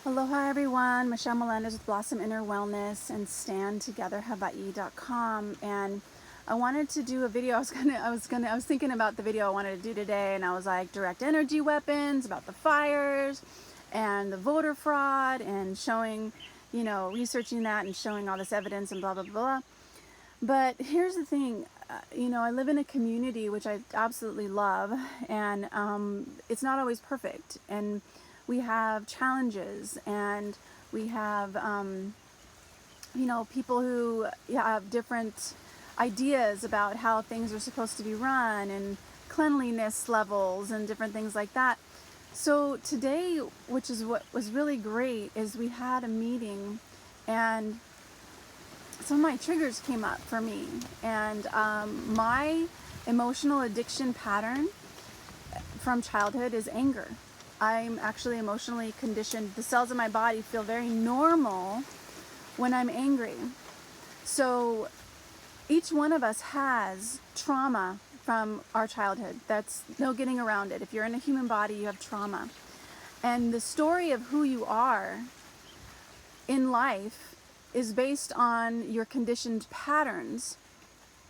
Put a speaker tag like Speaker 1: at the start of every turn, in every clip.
Speaker 1: Aloha everyone, Michelle Melendez with Blossom Inner Wellness and StandTogetherHawaii.com, and I wanted to do a video. I was thinking about the video I wanted to do today, and I was like, direct energy weapons, about the fires and the voter fraud, and showing, researching that and showing all this evidence and blah blah blah. But here's the thing, I live in a community which I absolutely love, and it's not always perfect, and we have challenges, and we have, people who have different ideas about how things are supposed to be run, and cleanliness levels, and different things like that. So today, which is what was really great, is we had a meeting, and some of my triggers came up for me, and my emotional addiction pattern from childhood is anger. I'm actually emotionally conditioned. The cells in my body feel very normal when I'm angry. So each one of us has trauma from our childhood. That's no getting around it. If you're in a human body, you have trauma. And the story of who you are in life is based on your conditioned patterns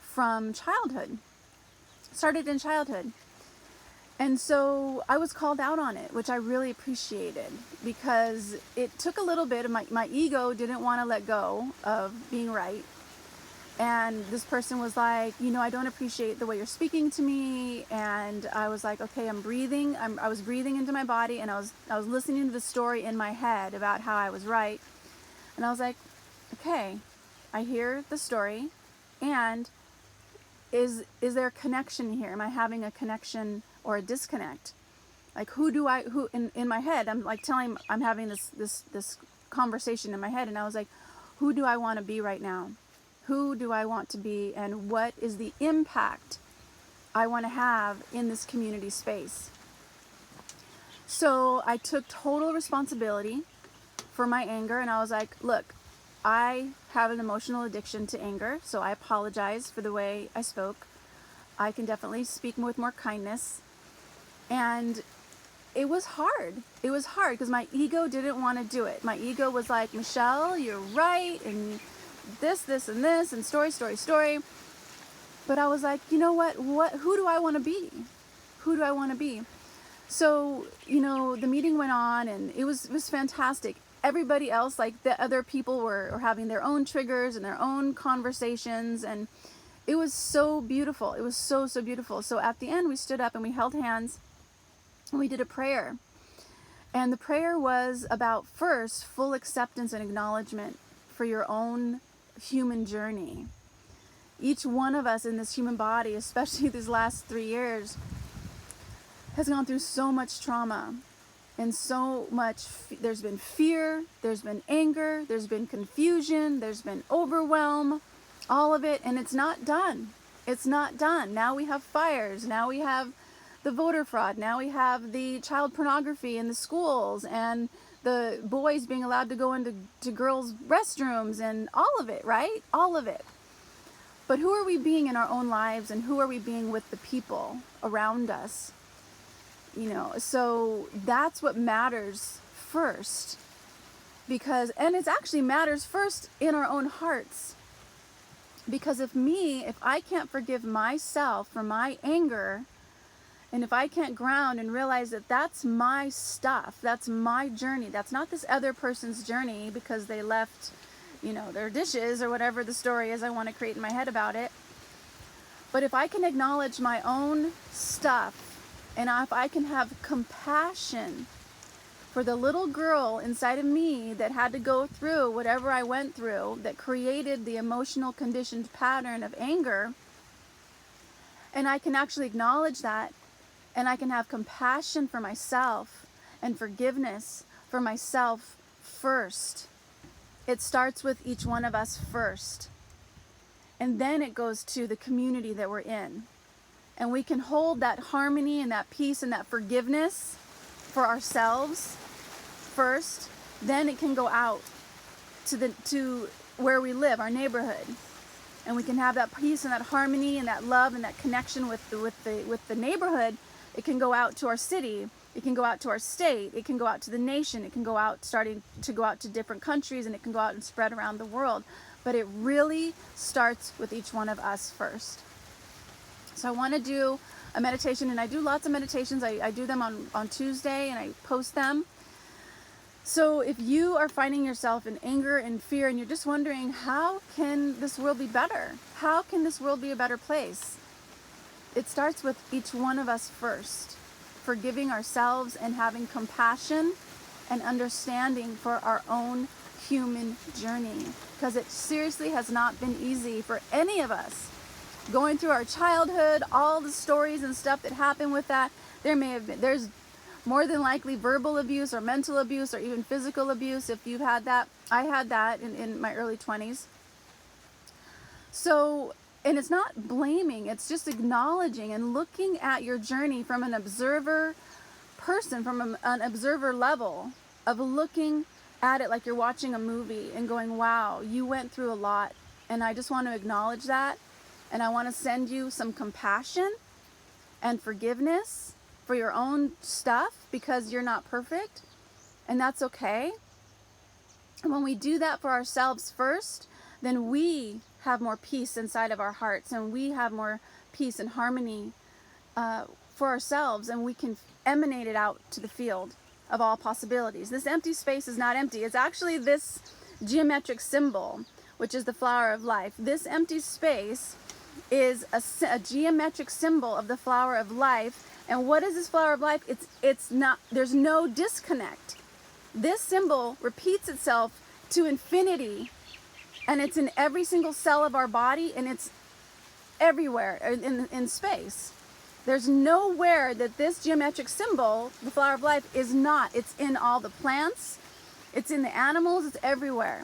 Speaker 1: from childhood. Started in childhood. And so I was called out on it, which I really appreciated, because it took a little bit of my ego didn't want to let go of being right. And this person was like, I don't appreciate the way you're speaking to me. And I was like, okay, I'm breathing. I was breathing into my body, and I was listening to the story in my head about how I was right. And I was like, okay, I hear the story, and is there a connection here? Am I having a connection or a disconnect? Like, who in my head, I'm like I'm having this conversation in my head, and I was like, who do I want to be right now? Who do I want to be, and what is the impact I want to have in this community space? So I took total responsibility for my anger, and I was like, look, I have an emotional addiction to anger, so I apologize for the way I spoke. I can definitely speak with more kindness. And it was hard. It was hard because my ego didn't want to do it. My ego was like, Michelle, you're right, and this, and this, and story. But I was like, you know what? Who do I want to be? Who do I want to be? So, the meeting went on, and it was fantastic. Everybody else, like the other people, were having their own triggers and their own conversations, and it was so beautiful. It was so beautiful. So at the end, we stood up and we held hands, and we did a prayer. And the prayer was about, first, full acceptance and acknowledgement for your own human journey. Each one of us in this human body, especially these last 3 years, has gone through so much trauma, and so much. There's been fear, there's been anger, there's been confusion, there's been overwhelm, all of it, and it's not done. It's not done. Now we have fires, now we have the voter fraud, now we have the child pornography in the schools, and the boys being allowed to go into girls' restrooms, and all of it, right? All of it. But who are we being in our own lives, and who are we being with the people around us? So that's what matters first, and it actually matters first in our own hearts, because if I can't forgive myself for my anger, and if I can't ground and realize that that's my stuff, that's my journey, that's not this other person's journey because they left, their dishes, or whatever the story is I want to create in my head about it. But if I can acknowledge my own stuff, and if I can have compassion for the little girl inside of me that had to go through whatever I went through, that created the emotional conditioned pattern of anger, and I can actually acknowledge that, and I can have compassion for myself and forgiveness for myself first. It starts with each one of us first. And then it goes to the community that we're in. And we can hold that harmony and that peace and that forgiveness for ourselves first. Then it can go out to where we live, our neighborhood. And we can have that peace and that harmony and that love and that connection with the neighborhood. It can go out to our city, It can go out to our state. It can go out to the nation. It can go out, starting to go out to different countries, and it can go out and spread around the world. But it really starts with each one of us first. So I want to do a meditation, and I do lots of meditations. I do them on Tuesday, and I post them. So if you are finding yourself in anger and fear, and you're just wondering, how can this world be better? How can this world be a better place? It starts with each one of us first, forgiving ourselves and having compassion and understanding for our own human journey. Because it seriously has not been easy for any of us. Going through our childhood, all the stories and stuff that happened with that, there's more than likely verbal abuse or mental abuse or even physical abuse if you've had that. I had that in my early 20s. So, and it's not blaming, it's just acknowledging and looking at your journey from an observer person, from an observer level of looking at it like you're watching a movie and going, wow, you went through a lot. And I just want to acknowledge that. And I want to send you some compassion and forgiveness for your own stuff, because you're not perfect, and that's okay. And when we do that for ourselves first, then we have more peace inside of our hearts, and we have more peace and harmony for ourselves, and we can emanate it out to the field of all possibilities. This empty space is not empty. It's actually this geometric symbol, which is the flower of life. This empty space is a geometric symbol of the flower of life. And what is this flower of life? It's not, there's no disconnect. This symbol repeats itself to infinity, and it's in every single cell of our body, and it's everywhere in space. There's nowhere that this geometric symbol, the flower of life, is not. It's in all the plants, it's in the animals, it's everywhere.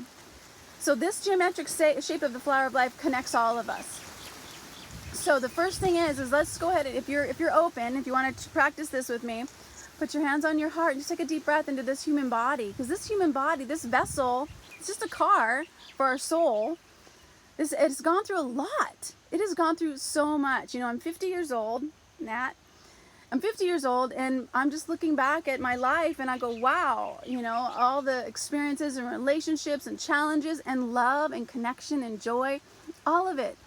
Speaker 1: So this geometric shape of the flower of life connects all of us. So the first thing is let's go ahead, and if you're open, if you want to practice this with me, put your hands on your heart and just take a deep breath into this human body. Because this human body, this vessel, it's just a car for our soul. It's gone through a lot. It has gone through so much. You know, I'm 50 years old, Nat. I'm 50 years old, and I'm just looking back at my life, and I go, wow, you know, all the experiences and relationships and challenges and love and connection and joy, all of it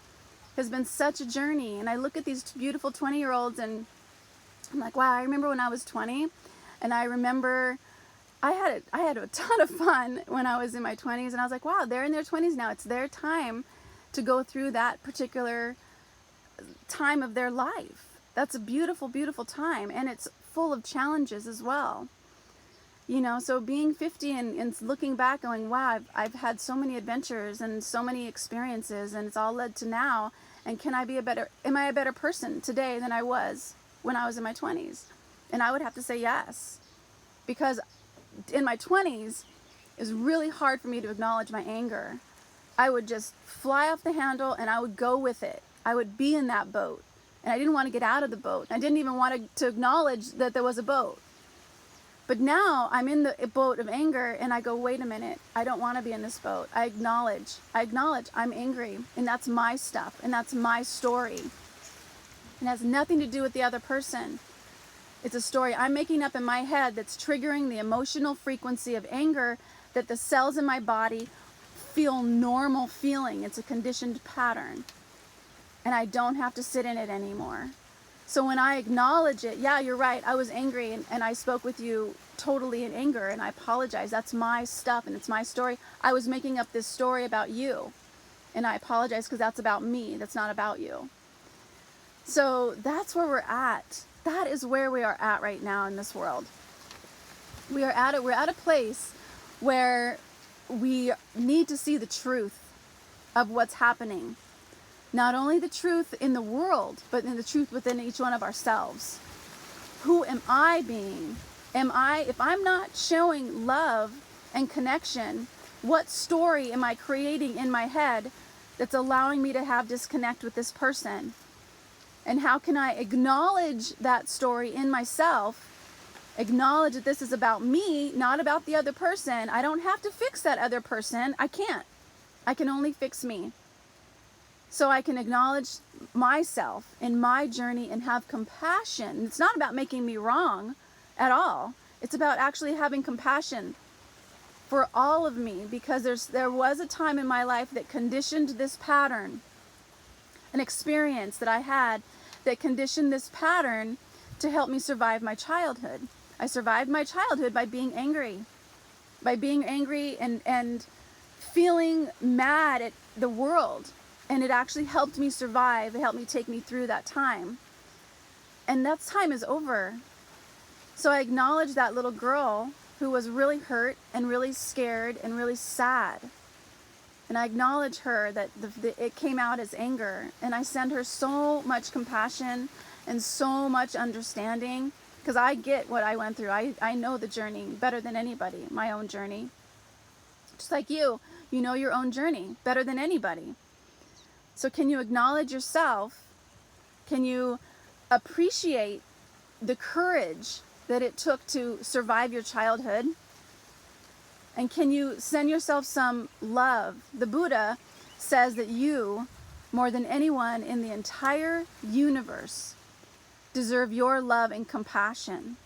Speaker 1: has been such a journey. And I look at these beautiful 20-year-olds, and I'm like, wow, I remember when I was 20, and I remember I had a ton of fun when I was in my 20s, and I was like, wow, they're in their 20s now. It's their time to go through that particular time of their life. That's a beautiful, beautiful time, and it's full of challenges as well. You know, so being 50 and looking back going, wow, I've had so many adventures and so many experiences, and it's all led to now. And am I a better person today than I was when I was in my 20s? And I would have to say yes. Because in my 20s, it was really hard for me to acknowledge my anger. I would just fly off the handle, and I would go with it. I would be in that boat, and I didn't want to get out of the boat. I didn't even want to acknowledge that there was a boat. But now I'm in the boat of anger, and I go, wait a minute, I don't want to be in this boat. I acknowledge I'm angry, and that's my stuff, and that's my story. It has nothing to do with the other person. It's a story I'm making up in my head that's triggering the emotional frequency of anger that the cells in my body feel normal feeling. It's a conditioned pattern, and I don't have to sit in it anymore. So when I acknowledge it, yeah, you're right, I was angry, and I spoke with you totally in anger, and I apologize. That's my stuff, and it's my story. I was making up this story about you, and I apologize because that's about me. That's not about you. So that's where we're at. That is where we are at right now in this world. We're at a place where we need to see the truth of what's happening. Not only the truth in the world, but in the truth within each one of ourselves. Who am I being? If I'm not showing love and connection, what story am I creating in my head that's allowing me to have disconnect with this person? And how can I acknowledge that story in myself? Acknowledge that this is about me, not about the other person. I don't have to fix that other person. I can't. I can only fix me. So I can acknowledge myself in my journey and have compassion. It's not about making me wrong. at all. It's about actually having compassion for all of me, because there was a time in my life that conditioned this pattern, an experience that I had that conditioned this pattern to help me survive my childhood. I survived my childhood by being angry. By being angry and feeling mad at the world. And it actually helped me survive. It helped me take me through that time. And that time is over. So I acknowledge that little girl who was really hurt and really scared and really sad. And I acknowledge her that it came out as anger. And I send her so much compassion and so much understanding, because I get what I went through. I know the journey better than anybody, my own journey. Just like you know your own journey better than anybody. So can you acknowledge yourself? Can you appreciate the courage that it took to survive your childhood? And can you send yourself some love? The Buddha says that you, more than anyone in the entire universe, deserve your love and compassion.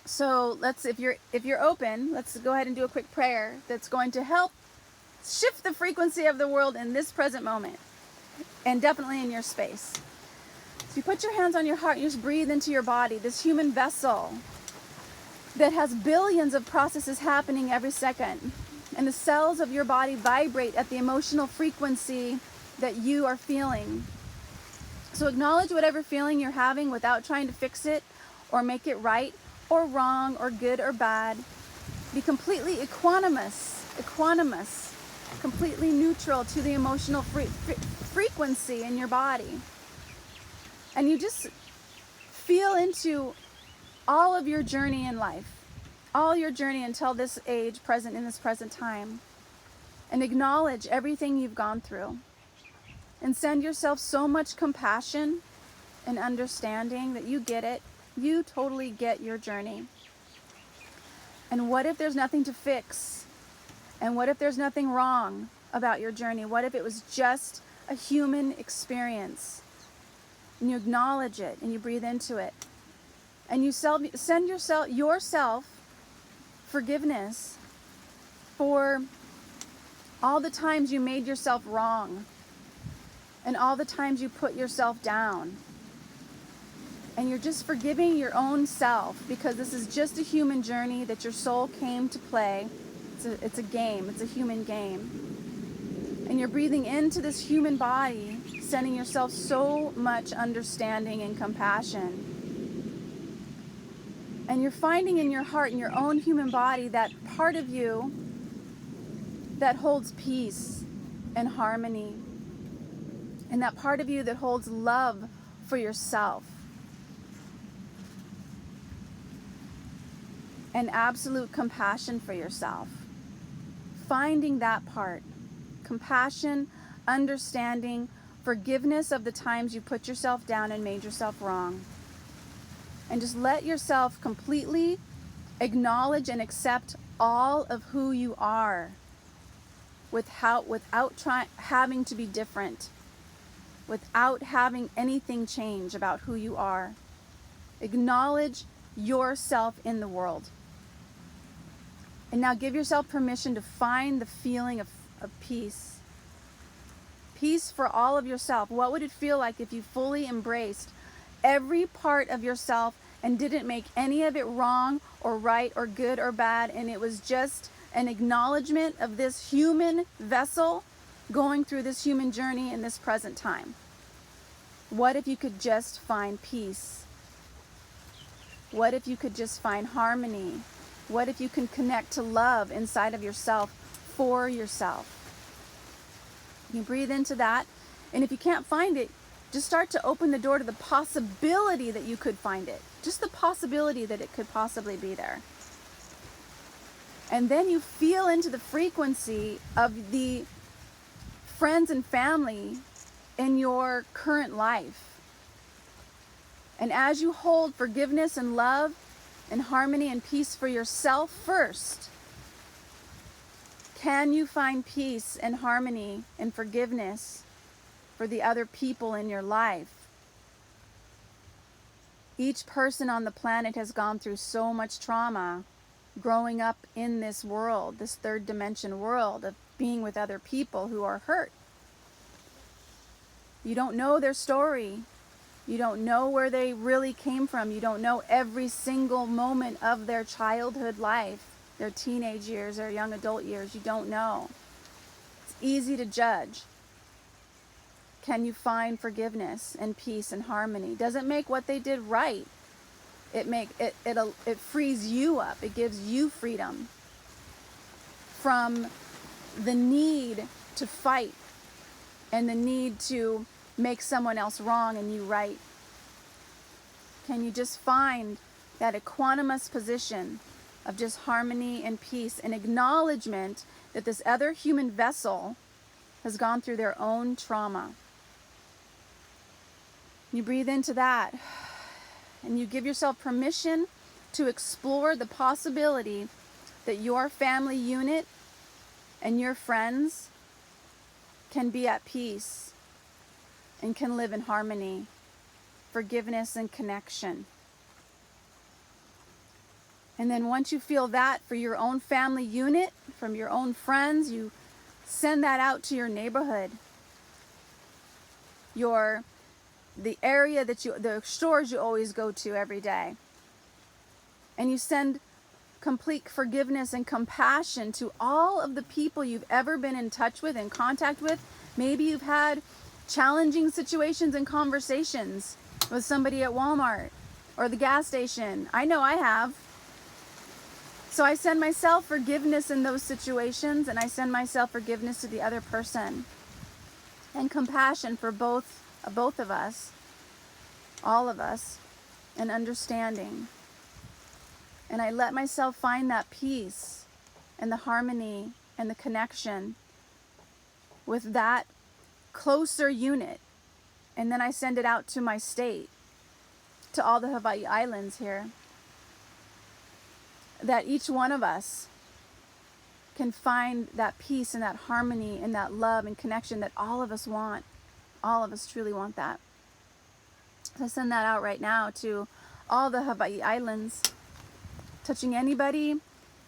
Speaker 1: So if you're open, let's go ahead and do a quick prayer that's going to help shift the frequency of the world in this present moment, and definitely in your space. So you put your hands on your heart and you just breathe into your body, this human vessel that has billions of processes happening every second. And the cells of your body vibrate at the emotional frequency that you are feeling. So acknowledge whatever feeling you're having without trying to fix it or make it right or wrong or good or bad. Be completely equanimous, completely neutral to the emotional frequency in your body. And you just feel into all of your journey in life, all your journey until this age, present in this present time, and acknowledge everything you've gone through. And send yourself so much compassion and understanding that you get it. You totally get your journey. And what if there's nothing to fix? And what if there's nothing wrong about your journey? What if it was just a human experience? And you acknowledge it and you breathe into it. And you send yourself forgiveness for all the times you made yourself wrong and all the times you put yourself down. And you're just forgiving your own self, because this is just a human journey that your soul came to play. It's a game. It's a human game. And you're breathing into this human body, sending yourself so much understanding and compassion. And you're finding in your heart, in your own human body, that part of you that holds peace and harmony. And that part of you that holds love for yourself. And absolute compassion for yourself. Finding that part. Compassion, understanding, forgiveness of the times you put yourself down and made yourself wrong. And just let yourself completely acknowledge and accept all of who you are without having to be different, without having anything change about who you are. Acknowledge yourself in the world. And now give yourself permission to find the feeling of peace. Peace for all of yourself. What would it feel like if you fully embraced every part of yourself and didn't make any of it wrong or right or good or bad, and it was just an acknowledgement of this human vessel going through this human journey in this present time? What if you could just find peace? What if you could just find harmony? What if you can connect to love inside of yourself for yourself? You breathe into that, and if you can't find it, just start to open the door to the possibility that you could find it. Just the possibility that it could possibly be there. And then you feel into the frequency of the friends and family in your current life. And as you hold forgiveness and love and harmony and peace for yourself first, can you find peace and harmony and forgiveness for the other people in your life? Each person on the planet has gone through so much trauma growing up in this world, this third dimension world of being with other people who are hurt. You don't know their story. You don't know where they really came from. You don't know every single moment of their childhood life, their teenage years, their young adult years. You don't know. It's easy to judge. Can you find forgiveness and peace and harmony? Doesn't make what they did right. It frees you up. It gives you freedom from the need to fight and the need to make someone else wrong and you right. Can you just find that equanimous position of just harmony and peace and acknowledgement that this other human vessel has gone through their own trauma? You breathe into that and you give yourself permission to explore the possibility that your family unit and your friends can be at peace and can live in harmony, forgiveness, and connection. And then once you feel that for your own family unit, from your own friends, you send that out to your neighborhood, the area the stores you always go to every day. And you send complete forgiveness and compassion to all of the people you've ever been in touch with, in contact with. Maybe you've had challenging situations and conversations with somebody at Walmart or the gas station. I know I have. So I send myself forgiveness in those situations, and I send myself forgiveness to the other person. And compassion for both of us, all of us, and understanding. And I let myself find that peace and the harmony and the connection with that closer unit. And then I send it out to my state, to all the Hawaii Islands here, that each one of us can find that peace and that harmony and that love and connection that all of us want. All of us truly want that. So I send that out right now to all the Hawaii Islands, touching anybody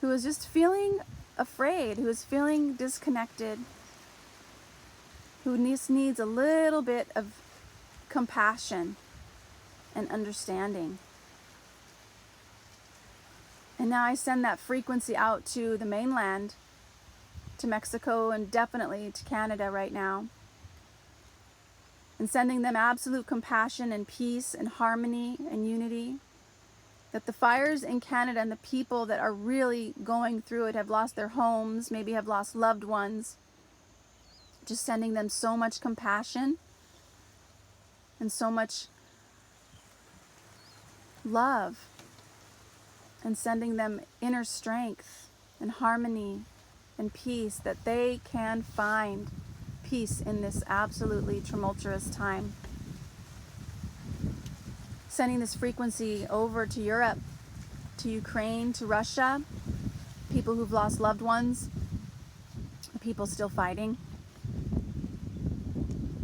Speaker 1: who is just feeling afraid, who is feeling disconnected, who needs a little bit of compassion and understanding. And now I send that frequency out to the mainland, to Mexico, and definitely to Canada right now. And sending them absolute compassion and peace and harmony and unity. That the fires in Canada and the people that are really going through it have lost their homes, maybe have lost loved ones. Just sending them so much compassion and so much love. And sending them inner strength and harmony and peace, that they can find peace in this absolutely tumultuous time. Sending this frequency over to Europe, to Ukraine, to Russia, people who've lost loved ones, people still fighting.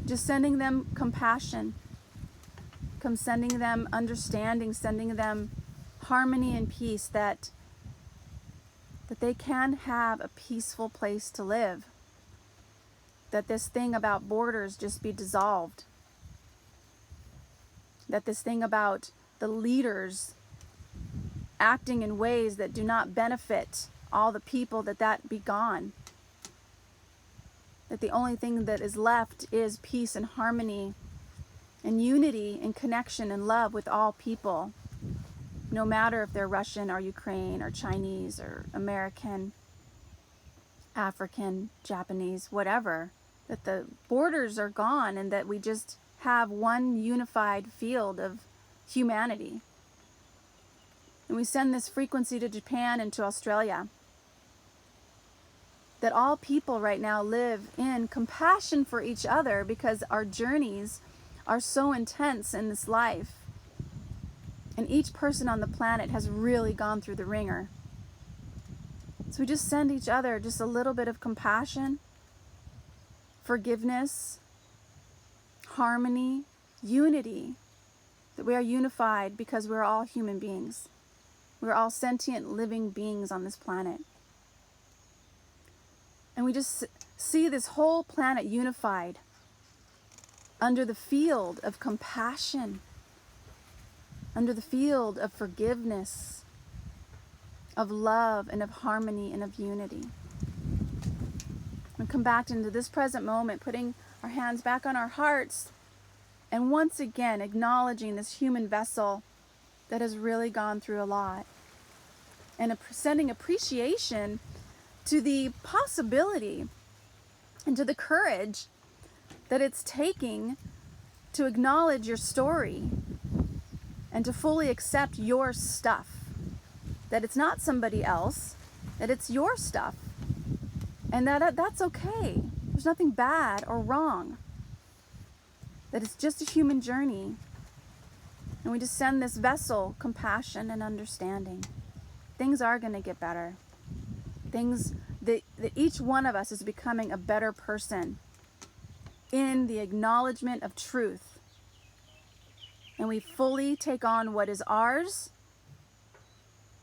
Speaker 1: Just sending them compassion, sending them understanding, sending them harmony and peace, that they can have a peaceful place to live. That this thing about borders just be dissolved. That this thing about the leaders acting in ways that do not benefit all the people, that be gone. That the only thing that is left is peace and harmony and unity and connection and love with all people. No matter if they're Russian or Ukraine or Chinese or American, African, Japanese, whatever. That the borders are gone and that we just have one unified field of humanity. And we send this frequency to Japan and to Australia. That all people right now live in compassion for each other, because our journeys are so intense in this life. And each person on the planet has really gone through the ringer. So we just send each other just a little bit of compassion, forgiveness, harmony, unity, that we are unified because we're all human beings. We're all sentient, living beings on this planet. And we just see this whole planet unified under the field of compassion, under the field of forgiveness, of love, and of harmony, and of unity. We come back into this present moment, putting our hands back on our hearts, and once again acknowledging this human vessel that has really gone through a lot, and sending appreciation to the possibility and to the courage that it's taking to acknowledge your story and to fully accept your stuff. That it's not somebody else, that it's your stuff. And that's okay. There's nothing bad or wrong. That it's just a human journey. And we just send this vessel compassion and understanding. Things are going to get better. Things that each one of us is becoming a better person in the acknowledgement of truth. And we fully take on what is ours,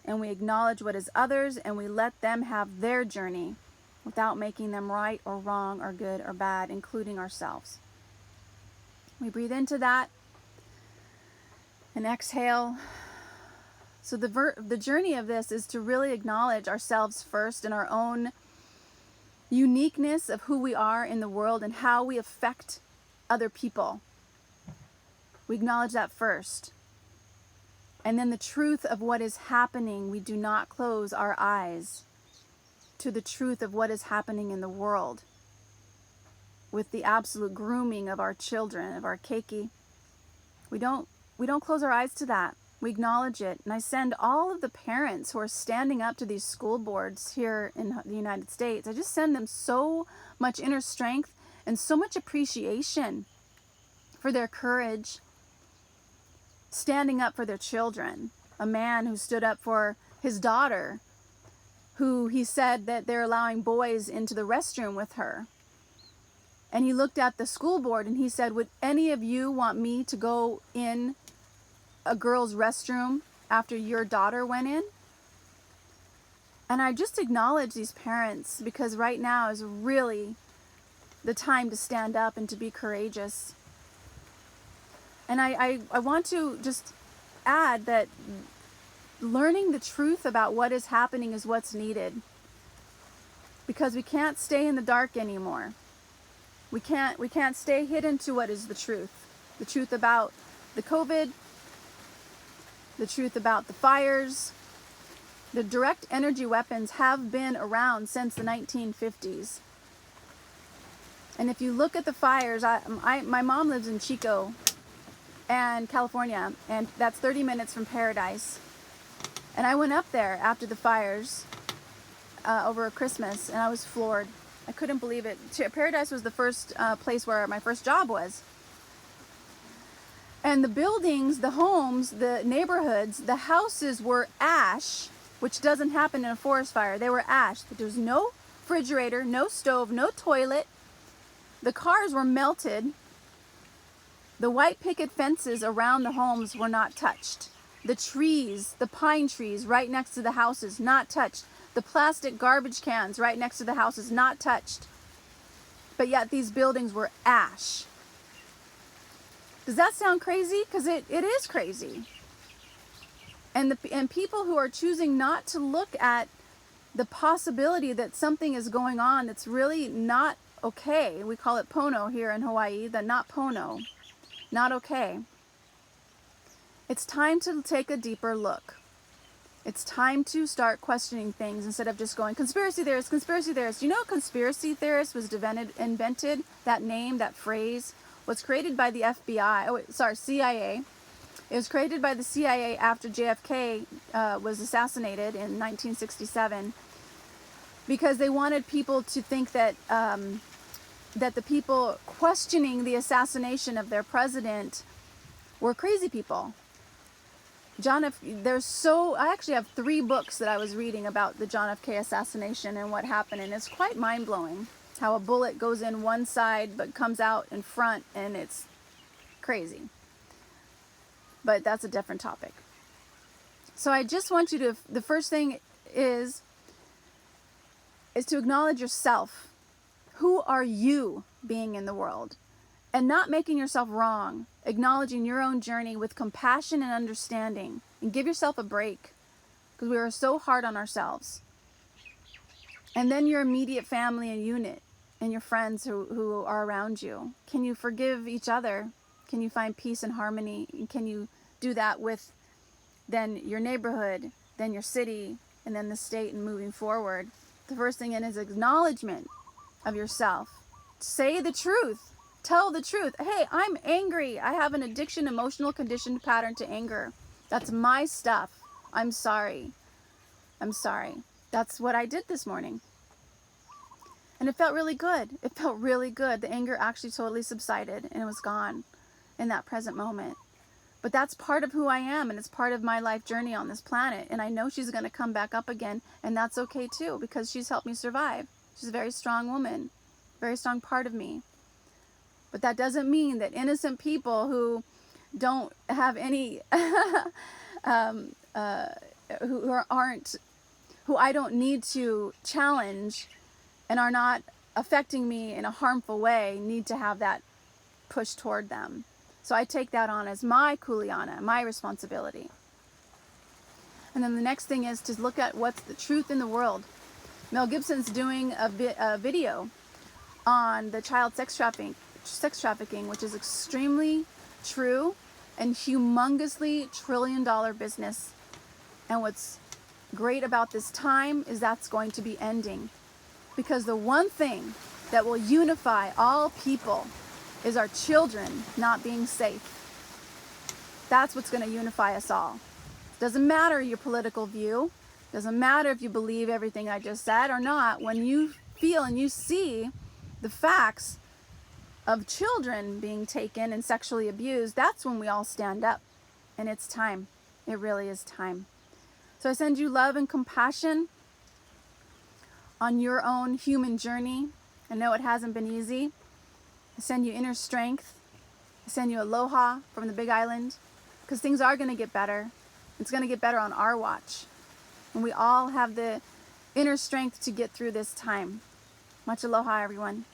Speaker 1: and we acknowledge what is others, and we let them have their journey without making them right or wrong or good or bad, including ourselves. We breathe into that and exhale. So the journey of this is to really acknowledge ourselves first and our own uniqueness of who we are in the world and how we affect other people. We acknowledge that first. And then the truth of what is happening, we do not close our eyes to the truth of what is happening in the world with the absolute grooming of our children, of our keiki. We don't close our eyes to that. We acknowledge it. And I send all of the parents who are standing up to these school boards here in the United States, I just send them so much inner strength and so much appreciation for their courage, standing up for their children. A man who stood up for his daughter, who he said that they're allowing boys into the restroom with her. And he looked at the school board and he said, would any of you want me to go in a girl's restroom after your daughter went in? And I just acknowledge these parents, because right now is really the time to stand up and to be courageous. And I want to just add that learning the truth about what is happening is what's needed, because we can't stay in the dark anymore. We can't stay hidden to what is the truth about the COVID, the truth about the fires. The direct energy weapons have been around since the 1950s. And if you look at the fires, my mom lives in Chico, and California, and that's 30 minutes from Paradise. And I went up there after the fires over Christmas, and I was floored. I couldn't believe it. Paradise was the first place where my first job was. And the buildings, the homes, the neighborhoods, the houses were ash, which doesn't happen in a forest fire. They were ash. There was no refrigerator, no stove, no toilet. The cars were melted. The white picket fences around the homes were not touched. The trees, the pine trees right next to the houses, not touched. The plastic garbage cans right next to the houses, not touched. But yet these buildings were ash. Does that sound crazy? Because it is crazy. And people who are choosing not to look at the possibility that something is going on that's really not okay. We call it Pono here in Hawaii, the not Pono. Not okay. It's time to take a deeper look. It's time to start questioning things instead of just going, conspiracy theorist, conspiracy theorist. You know, conspiracy theorist was invented, that name, that phrase, was created by the CIA. It was created by the CIA after JFK was assassinated in 1967, because they wanted people to think that that the people questioning the assassination of their president were crazy people. I actually have 3 books that I was reading about the John F. K. assassination and what happened, and it's quite mind-blowing how a bullet goes in one side but comes out in front, and it's crazy. but that's a different topic. So I just want you to, the first thing is to acknowledge yourself. Who are you being in the world? And not making yourself wrong, acknowledging your own journey with compassion and understanding, and give yourself a break, because we are so hard on ourselves. And then your immediate family and unit and your friends who are around you. Can you forgive each other? Can you find peace and harmony? Can you do that with then your neighborhood, then your city, and then the state, and moving forward? The first thing is acknowledgement of yourself. Say the truth. Tell the truth. Hey, I'm angry. I have an addiction, emotional conditioned pattern to anger. That's my stuff. I'm sorry. I'm sorry. That's what I did this morning. And it felt really good. It felt really good. The anger actually totally subsided and it was gone in that present moment. But that's part of who I am, and it's part of my life journey on this planet. And I know she's going to come back up again, and that's okay too, because she's helped me survive. She's a very strong woman, very strong part of me. But that doesn't mean that innocent people who don't have any, who I don't need to challenge and are not affecting me in a harmful way, need to have that pushed toward them. So I take that on as my kuleana, my responsibility. And then the next thing is to look at what's the truth in the world. Mel Gibson's doing a video on the child sex trafficking, which is extremely true and humongously trillion-dollar business. And what's great about this time is that's going to be ending. Because the one thing that will unify all people is our children not being safe. That's what's going to unify us all. Doesn't matter your political view. Doesn't matter if you believe everything I just said or not. When you feel and you see the facts of children being taken and sexually abused, that's when we all stand up. And it's time. It really is time. So I send you love and compassion on your own human journey. I know it hasn't been easy. I send you inner strength. I send you aloha from the Big Island, because things are going to get better. It's going to get better on our watch. And we all have the inner strength to get through this time. Much aloha, everyone.